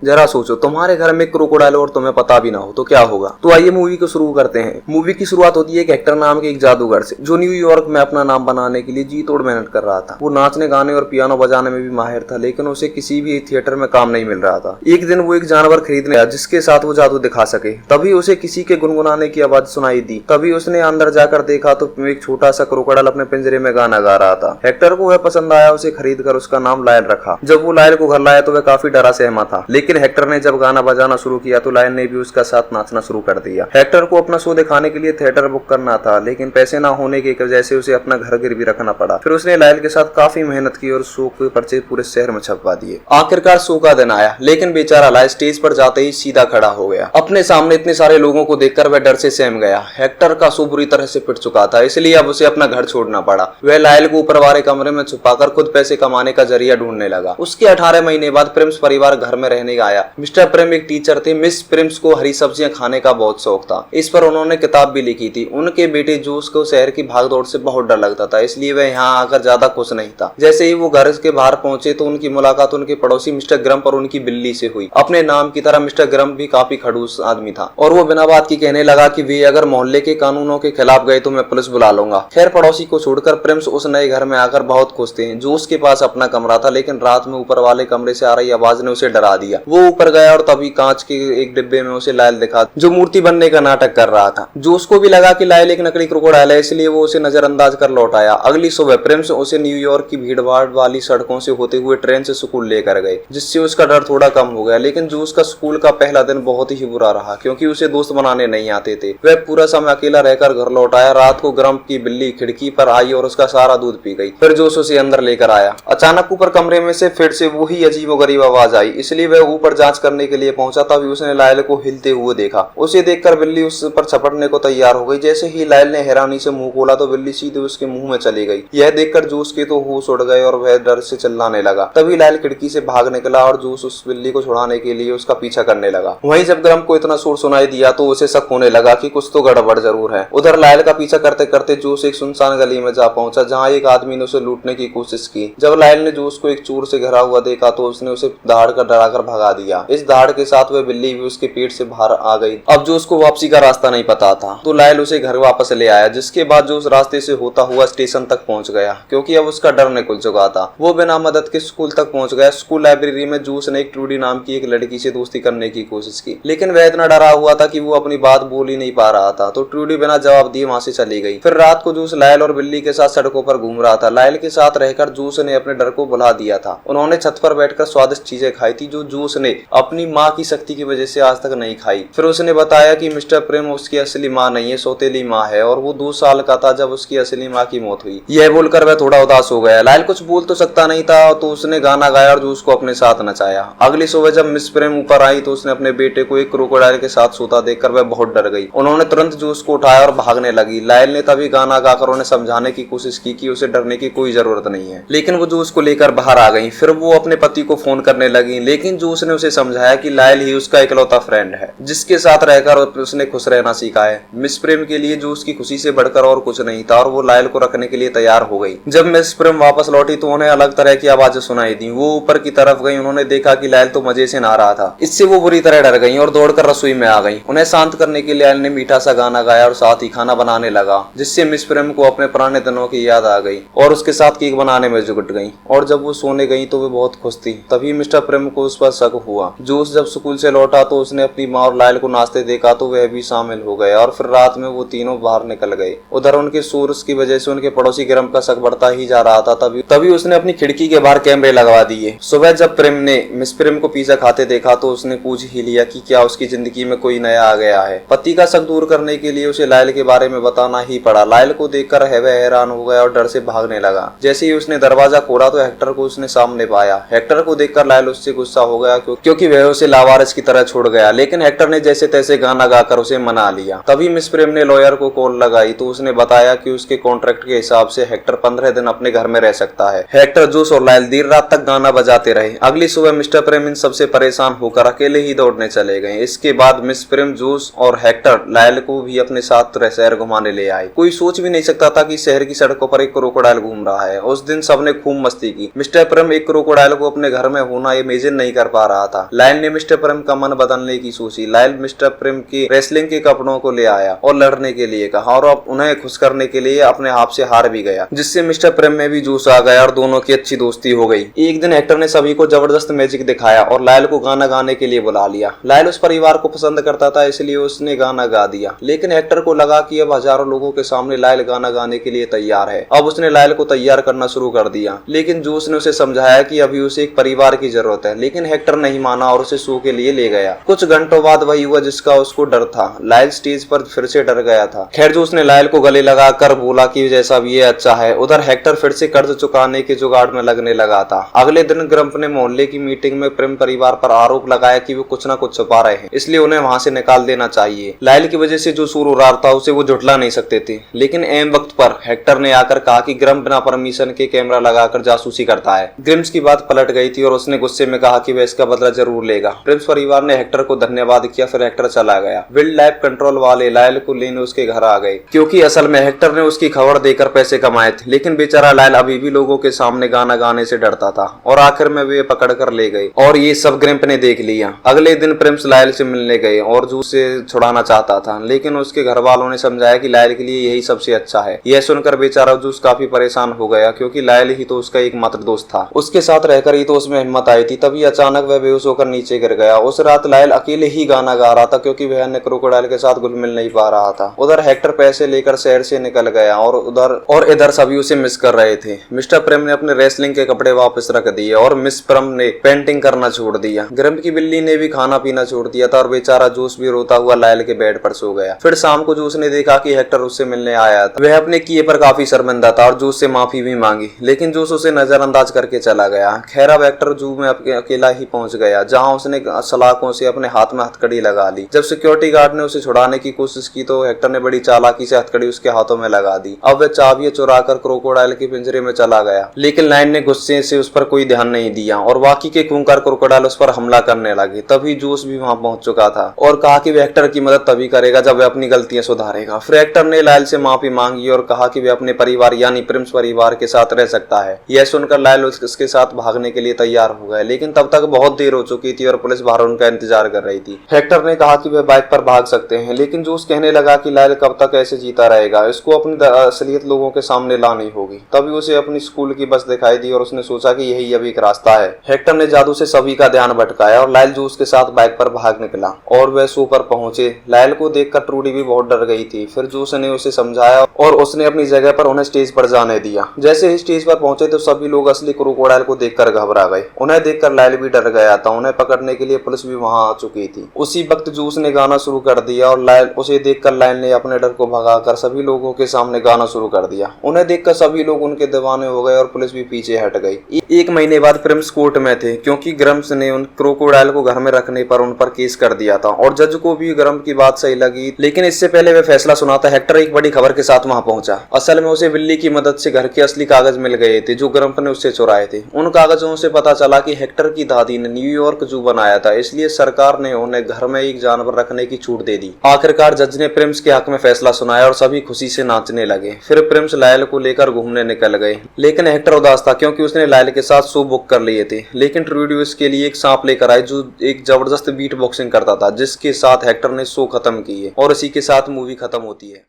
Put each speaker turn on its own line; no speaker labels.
जरा सोचो, तुम्हारे घर में क्रोकोडाइल और तुम्हें पता भी ना हो तो क्या होगा। तो आइए मूवी को शुरू करते हैं। मूवी की शुरुआत होती है एक हेक्टर नाम के एक जादूगर से, जो न्यूयॉर्क में अपना नाम बनाने के लिए जी तोड़ मेहनत कर रहा था। वो नाचने गाने और पियानो बजाने में भी माहिर था, लेकिन उसे किसी भी थिएटर में काम नहीं मिल रहा था। एक दिन वो एक जानवर खरीदने आया जिसके साथ वो जादू दिखा सके। तभी उसे किसी के गुनगुनाने की आवाज सुनाई दी। तभी उसने अंदर जाकर देखा तो एक छोटा सा क्रोकोडाइल अपने पिंजरे में गाना गा रहा था। हेक्टर को वह पसंद आया, उसे खरीद कर उसका नाम लायल रखा। जब वो लायल को घर लाया तो वह काफी डरा सहमा था, लेकिन हेक्टर ने जब गाना बजाना शुरू किया तो लायल ने भी उसका साथ नाचना शुरू कर दिया। हेक्टर को अपना शो दिखाने के लिए थिएटर बुक करना था, लेकिन पैसे न होने की वजह से उसे अपना घर गिरवी रखना पड़ा। फिर उसने लायल के साथ काफी मेहनत की और शो के पर्चे पूरे शहर में छपवा दिए। आखिरकार शो का दिन आया, लेकिन बेचारा लायल स्टेज पर जाते ही सीधा खड़ा हो गया। अपने सामने इतने सारे लोगों को देखकर वह डर से सहम गया। हेक्टर का शो बुरी तरह से पिट चुका था, इसलिए अब उसे अपना घर छोड़ना पड़ा। वह लायल को ऊपर वाले कमरे में छुपाकर खुद पैसे कमाने का जरिया ढूंढने लगा। उसके 18 महीने बाद प्रिम्स परिवार घर में रहने आया। मिस्टर प्रिम एक टीचर थे। मिस प्रिम्स को हरी सब्जियां खाने का बहुत शौक था। इस पर उन्होंने किताब भी लिखी थी। उनके बेटे जूस को शहर की भागदौड़ से बहुत डर लगता था, इसलिए वह यहाँ आकर ज्यादा खुश नहीं था। जैसे ही वो घर के बाहर पहुंचे तो उनकी मुलाकात उनके पड़ोसी मिस्टर ग्रम पर उनकी बिल्ली से हुई। अपने नाम की तरह मिस्टर ग्रम भी काफी खड़ूस आदमी था और वो बिना बात की कहने लगा कि वे अगर मोहल्ले के कानूनों के खिलाफ गए तो मैं पुलिस बुला लूंगा। खैर, पड़ोसी को छोड़कर प्रिम्स उस नए घर में आकर बहुत खुश थे। जूस के पास अपना कमरा था, लेकिन रात में ऊपर वाले कमरे से आ रही आवाज ने उसे डरा दिया। वो ऊपर गया और तभी कांच के एक डिब्बे में उसे लायल दिखा, जो मूर्ति बनने का नाटक कर रहा था। जूस को भी लगा कि लायल एक नकली क्रोकोडाइल है, इसलिए वो उसे नजरअंदाज कर लौट आया। अगली सुबह प्रिम्स उसे न्यूयॉर्क की भीड़भाड़ वाली सड़कों से होते हुए ट्रेन से स्कूल लेकर गए, जिससे उसका डर थोड़ा कम हो गया। लेकिन जूस का स्कूल का पहला दिन बहुत ही बुरा रहा, क्योंकि उसे दोस्त बनाने नहीं आते थे। वह पूरा समय अकेला रहकर घर लौट आया। रात को ग्रम की बिल्ली खिड़की पर आई और उसका सारा दूध पी गई। फिर जूस उसे अंदर लेकर आया। अचानक ऊपर कमरे में से फिर से वही अजीबोगरीब आवाज आई, इसलिए वह ऊपर जांच करने के लिए पहुंचा। तभी उसने लायल को हिलते हुए देखा। उसे देखकर बिल्ली उस पर झपटने को तैयार हो गई। जैसे ही लायल ने हैरानी से मुंह खोला तो बिल्ली सीधे उसके मुंह में चली गई। यह देखकर जूस के तो होश उड़ गए और वह डर से चिल्लाने लगा। तभी लायल खिड़की से भाग निकला और जूस उस बिल्ली को छुड़ाने के लिए उसका पीछा करने लगा। वहीं जब ग्रम को इतना शोर सुनाई दिया तो उसे शक होने लगा कि कुछ तो गड़बड़ जरूर है। उधर लायल का पीछा करते करते जूस एक सुनसान गली में जा पहुंचा, जहाँ एक आदमी ने उसे लूटने की कोशिश की। जब लायल ने जूस को एक चोर से घिरा हुआ देखा तो उसने उसे दहाड़ कर डराकर भगा दिया। इस दहाड़ के साथ वह बिल्ली भी उसके पेट से बाहर आ गई। अब जूस को वापसी का रास्ता नहीं पता था, तो लायल उसे घर वापस ले आया, जिसके बाद जूस रास्ते से होता हुआ स्टेशन तक पहुंच गया, क्योंकि अब उसका डर निकल चुका था। वो बिना मदद के स्कूल तक पहुंच गया। स्कूल लाइब्रेरी में जूस ने एक ट्रूडी नाम की एक लड़की से दोस्ती करने की कोशिश की, लेकिन वह इतना डरा हुआ था कि वो अपनी बात बोल ही नहीं पा रहा था। तो ट्रूडी बिना जवाब दिए वहां से चली गई। फिर रात को जूस लायल और बिल्ली के साथ सड़कों पर घूम रहा था। लायल के साथ रहकर जूस ने अपने डर को भुला दिया था। उन्होंने छत पर बैठकर स्वादिष्ट चीजें खाई थी, जो जूस ने अपनी माँ की शक्ति की वजह से आज तक नहीं खाई। फिर उसने बताया कि मिस्टर प्रेम उसकी असली माँ नहीं है, सौतेली माँ है, और वो 2 साल का था जब उसकी असली माँ की मौत हुई। यह बोलकर वह थोड़ा उदास हो गया। लायल कुछ बोल तो सकता नहीं था, तो उसने गाना गाया और जूस को अपने साथ नचाया। अगली सुबह जब मिस प्रेम ऊपर आई तो उसने अपने बेटे को एक क्रोकोडाइल के साथ सोता देखकर वह बहुत डर गई। उन्होंने तुरंत जूस को उठाया और भागने लगी। लायल ने तभी गाना गाकर उन्हें समझाने की कोशिश की कि उसे डरने की कोई जरूरत नहीं है, लेकिन वो जूस को लेकर बाहर आ गई। फिर वो अपने पति को फोन करने लगी, लेकिन जूस ने उसे समझाया कि लायल ही उसका इकलौता फ्रेंड है, जिसके साथ रहकर उसने खुश रहना सीखा है। मिस प्रेम के लिए जूस की खुशी से बढ़कर और कुछ नहीं था, और वो लायल को रखने के लिए तैयार हो गई। जब मिस प्रेम वापस लौटी तो उन्हें अलग तरह की आवाजें सुनाई दी। वो ऊपर की तरफ गई। उन्होंने देखा कि लायल तो मजे से नहा रहा था। इससे वो बुरी तरह डर गई और दौड़कर रसोई में आ गई। उन्हें शांत करने के लिए लायल ने मीठा सा गाना गाया और साथ ही खाना बनाने लगा, जिससे मिस प्रेम को अपने पुराने दिनों की याद आ गई और उसके साथ केक बनाने में जुट गई। और जब वो सोने गई तो वो बहुत खुश थी। तभी मिस्टर प्रेम को उस पर शक हुआ। जूस जब स्कूल से लौटा तो उसने अपनी माँ और लायल को नाचते देखा तो वह भी शामिल हो गया, और फिर रात में वो तीनों बाहर निकल गए। उधर उनके शोर की वजह से उनके पड़ोसी ग्रम का शक बढ़ता ही जा रहा था। तभी उसने अपनी खिड़की के बाहर कैमरे लगवा दिए। सुबह जब प्रेम ने मिस प्रेम को पिज्जा खाते देखा तो उसने पूछ ही लिया कि क्या उसकी जिंदगी में कोई नया आ गया है। पति का शक दूर करने के लिए उसे लायल के बारे में बताना ही पड़ा। लायल को देखकर वह हैरान हो गया और डर से भागने लगा। जैसे ही उसने दरवाजा खोला तो हेक्टर को उसने सामने पाया। हेक्टर को देखकर लायल उससे गुस्सा हो गया, क्योंकि वह उसे लावारिस की तरह छोड़ गया, लेकिन हेक्टर ने जैसे तैसे गाना गाकर उसे मना लिया। तभी मिस प्रेम ने लॉयर को कॉल लगाई तो उसने बताया कि उसके कॉन्ट्रैक्ट के हिसाब से हेक्टर 15 दिन अपने घर में रह सकता है। हेक्टर, जूस और लायल देर रात तक गाना बजाते रहे। अगली सुबह मिस्टर प्रेम इन सबसे परेशान होकर अकेले ही दौड़ने चले गए। इसके बाद मिस प्रेम, जूस और हेक्टर लायल को भी अपने साथ शहर घुमाने ले आए। कोई सोच भी नहीं सकता था कि शहर की सड़कों पर एक क्रोकोडाइल घूम रहा है। उस दिन सबने खूब मस्ती की। मिस्टर प्रेम एक क्रोकोडाइल को अपने घर में होना इमेजिन नहीं कर पा रहा था। लायल ने मिस्टर प्रेम का मन बदलने की सोची। लायल मिस्टर प्रेम के रेसलिंग के कपड़ों को ले आया और लड़ने के लिए कहा और अब उन्हें खुश करने के लिए अपने हाथ से हार भी गया, जिससे मिस्टर प्रेम में भी जोश आ गया और दोनों की अच्छी दोस्ती हो गई। एक दिन एक्टर ने सभी को जबरदस्त मैजिक दिखाया और लायल को गाना गाने के लिए बुला लिया। लायल उस परिवार को पसंद करता था, इसलिए उसने गाना गा दिया, लेकिन एक्टर को लगा कि अब हजारों लोगों के सामने लायल गाना गाने के लिए तैयार है। अब उसने लायल को तैयार करना शुरू कर दिया, लेकिन जोश ने उसे समझाया कि अभी उसे एक परिवार की जरूरत है, लेकिन हेक्टर नहीं माना और उसे शो के लिए ले गया। कुछ घंटों बाद वही हुआ जिसका उसको डर था। लायल स्टेज पर फिर से डर गया था। खैर जोश ने लायल को गले लगा कर बोला कि जैसा भी ये अच्छा है। उधर हेक्टर फिर से कर्ज चुकाने के जुगाड़ में लगने लगा था। अगले दिन ग्रम्प ने मोहल्ले की मीटिंग में प्रेम परिवार पर आरोप लगाया कि वो कुछ न कुछ छुपा रहे हैं, इसलिए उन्हें वहां से निकाल देना चाहिए। लायल की वजह से जो शोर हो रहा था उसे वो झुठला नहीं सकते थे, लेकिन एम वक्त पर हेक्टर ने आकर कहा कि ग्रम्प बिना परमिशन के कैमरा लगाकर जासूसी करता है। ग्रिम्स की बात पलट गई थी और उसने गुस्से में कहा कि वह इसका बदला जरूर लेगा। प्रिंस परिवार ने हेक्टर को धन्यवाद किया, फिर हेक्टर चला गया। वाइल्ड लाइफ कंट्रोल वाले लायल को लेने उसके घर आ गए, क्योंकि असल में हेक्टर ने उसकी खबर देकर पैसे कमाए थे, लेकिन बेचारा लायल अभी भी लोगों के सामने गाना गाने से डरता था और आखिर में वे पकड़ कर ले गए और ये सब ग्रिम्प ने देख लिया। अगले दिन प्रिंस लायल से मिलने गए और जूस से छुड़ाना चाहता था, लेकिन उसके घर वालों ने समझाया कि लायल के लिए यही सबसे अच्छा है। यह सुनकर बेचारा जूस काफी परेशान हो गया, क्योंकि लायल ही तो उसका एकमात्र दोस्त था। उसके साथ रहकर ही तो उसमें हिम्मत आई थी। तभी अचानक वह बेहोश होकर नीचे गिर गया। उस रात लायल अकेले ही गाना गा रहा था, क्योंकि वह अन्य क्रोकोडाइल के साथ घुल मिल नहीं पा रहा था। उधर हेक्टर पैसे लेकर शहर से निकल गया और इधर सभी उसे मिस कर रहे थे। मिस्टर प्रेम ने अपने रेसलिंग के कपड़े वापस रख दिए और मिस प्रेम ने पेंटिंग करना छोड़ दिया। ग्रम्प की बिल्ली ने भी खाना पीना छोड़ दिया था और बेचारा जूस भी रोता हुआ लायल के बेड पर सो गया। फिर शाम को जूस ने देखा कि हेक्टर उससे मिलने आया था। वह अपने किए पर काफी शर्मिंदा था और जूस से माफी भी मांगी, लेकिन जूस उसे नजरअंदाज करके चला गया। खैर अब हेक्टर जू में अकेला ही पहुंच गया, जहां उसने सलाखों से अपने हाथ में हथकड़ी लगा ली। जब सिक्योरिटी गार्ड ने उसे छुड़ाने की कोशिश की तो हेक्टर ने बड़ी चालाकी से हथकड़ी उसके हाथों में लगा दी। अब वह चाबियां चुराकर क्रोकोडाइल के पिंजरे में चला गया, लेकिन लायन ने गुस्से से उस पर कोई ध्यान नहीं दिया और बाकी के खूंखार क्रोकोडाइल उस पर हमला करने लगे। तभी जूस भी वहां पहुंच चुका था और कहा कि वह हेक्टर की मदद तभी करेगा जब वह अपनी गलतियां सुधारेगा। फिर हेक्टर ने लायल से माफी मांगी और कहा कि वह अपने परिवार यानी प्रिंस परिवार के साथ रह सकता है। यह सुनकर लायल उसके साथ भागने के लिए तैयार हो गए, लेकिन तब तक बहुत देर हो चुकी थी और पुलिस बाहर उनका इंतजार कर रही थी। हेक्टर ने कहा कि वह बाइक पर भाग सकते हैं, लेकिन जूस कहने लगा कि लायल कब तक ऐसे जीता रहेगा, इसको अपनी असलियत लोगों के सामने लानी होगी। तभी उसे अपनी स्कूल की बस दिखाई दी और उसने सोचा कि यही अभी एक रास्ता है। हेक्टर ने जादू से सभी का ध्यान भटकाया और लायल जूस के साथ बाइक पर भाग निकला और वह शो पर पहुंचे। लायल को देखकर ट्रूडी भी बहुत डर गई थी। फिर जूस ने उसे समझाया और उसने अपनी जगह पर उन्हें स्टेज पर जाने दिया। जैसे ही स्टेज पर पहुंचे तो सभी लोग असली क्रोकोडाइल को देखकर घबरा गए। उन्हें देखकर लायल भी डर गया था। उन्हें पकड़ने के लिए पुलिस भी वहां आ चुकी थी। उसी वक्त जूस ने गाना शुरू कर दिया और उसे देखकर लायल ने अपने डर को भगाकर सभी लोगों के सामने गाना शुरू कर दिया। उन्हें देखकर सभी लोग उनके दीवाने हो गए और पुलिस भी पीछे हट गई। एक महीने बाद प्रिंस कोर्ट में थे, क्योंकि ग्रम्स ने उन क्रोकोडाइल को घर में रखने पर उन पर केस कर दिया था और जज को भी ग्रम्प की बात सही लगी। लेकिन इससे पहले वे फैसला सुनाता हेक्टर एक बड़ी खबर के साथ वहां पहुंचा। असल में उसे बिल्ली की मदद से घर के असली कागज मिल गए थे जो ग्रम्प ने उससे चुराए थे। उन कागजों से पता चला कि हेक्टर की दादी ने न्यूयॉर्क जू बनाया था, इसलिए सरकार ने उन्हें घर में एक जानवर रखने की छूट दे दी। आखिरकार जज ने प्रिंस के हक में फैसला सुनाया और सभी खुशी से नाचने लगे। फिर प्रिंस लायल को लेकर घूमने निकल गए, लेकिन हेक्टर उदास था क्योंकि उसने लायल के साथ शो बुक कर लिए थे। लेकिन ट्रूडी उसके लिए एक सांप लेकर आई जो एक जबरदस्त बीट बॉक्सिंग करता था, जिसके साथ हेक्टर ने शो खत्म किए और इसी के साथ मूवी खत्म होती है।